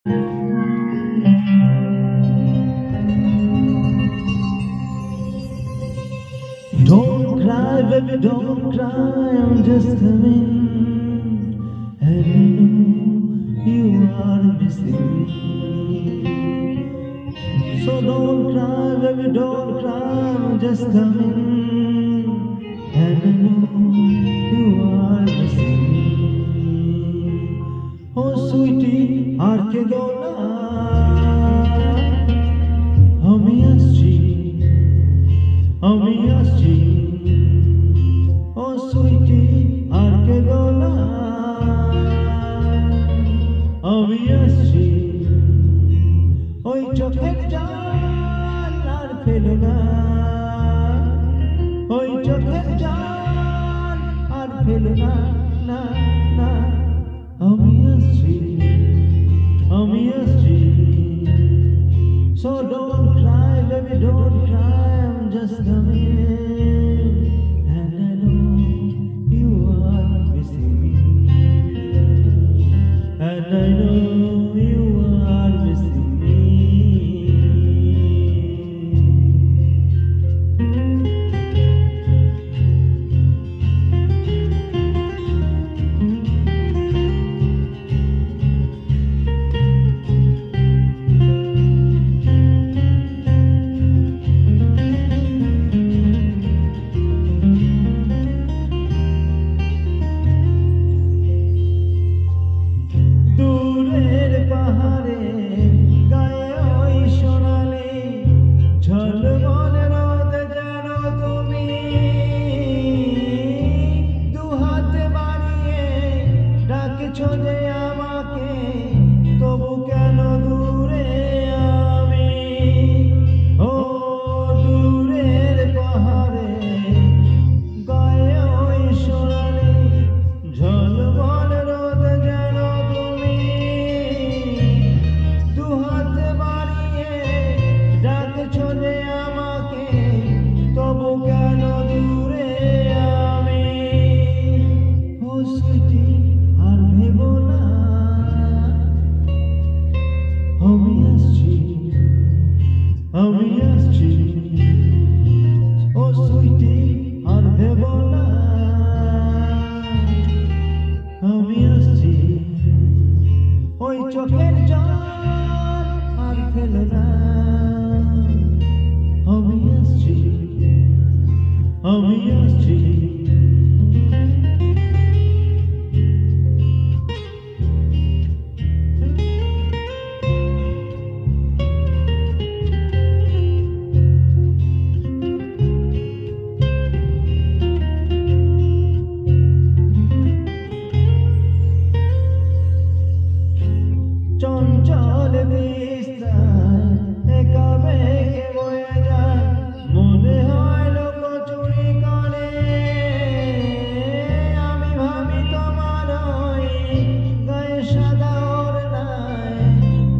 Don't cry, baby, don't cry, I'm just coming. And I know you are missing me. So don't cry, baby, don't cry, I'm just coming. And I know you are missing me. Oh, sweetie, আর কেঁদো না, আমি আসছি, আমি আসছি। ও সুইটি আর কেঁদো না, আমি আসছি। ওই চোখের জল আর ফেলো না, ওই চোখের জল আর ফেলো না, না না, আমি আসছি, আমি আসছি। So don't cry, baby, don't cry, I'm just coming. And I know you are missing me. And I know you are missing me. দূরের পাহাড়ে গায়ে ওই সোনালি ঝলমলে রোদ যেন তুমি দুহাতে বাড়িয়ে ডাকছো যে আমাকে, তবু কেন দূরে আমি? ও দূরের পাহাড়ে গায়ে ওই সোনালি ঝলমলে রোদ যেন তুমি দুহাতে বাড়িয়ে ডাকছো যে আমাকে, তবু কেন দূরে আমি? ও সুইটি আর ভেবো না, আমি আসছি, আমি আসছি। ও সুইটি আর ভেবো না, আমি আসছি। ওই চোখের জল আর ফেলো না, আমি আসছি, আমি আসছি। চঞ্চল তিস্তায় একা বেগে বয়ে যায়, মনে হয় লোক চুরি করে। আমি ভাবি তোমার ওই গায়ে সাদা ওড়নায়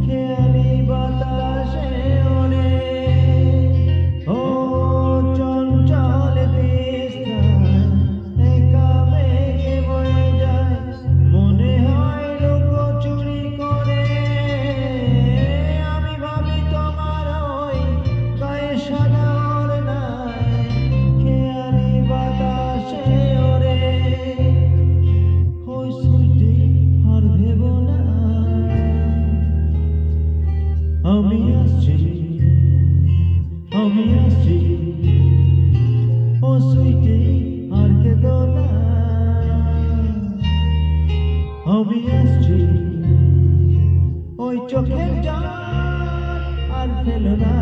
খেয়ালি বাতাসে ওড়ে। ও চঞ্চল তিস্তায় একা বেগে বয়ে যায়, মনে হয় লোক চুরি করে। আমি ভাবি তোমার ওই গায়ে সাদা ওড়নায় খেয়ালি বাতাসে ওড়ে। ওই সুইটি আর ভেবো না, আমি আসছি, আমি আসছি। ও সুইটি আর কেঁদো না, আমি আসছি। ওই চোখের জল আর ফেলো না,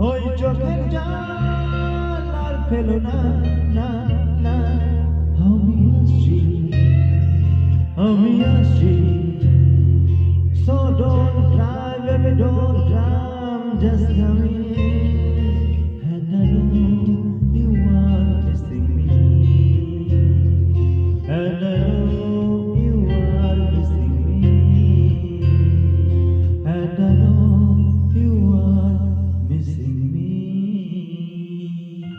ওই চোখের জল আর ফেলো না, না না, আমি আসছি, আমি আসছি। So don't cry, baby, don't cry, I'm just coming.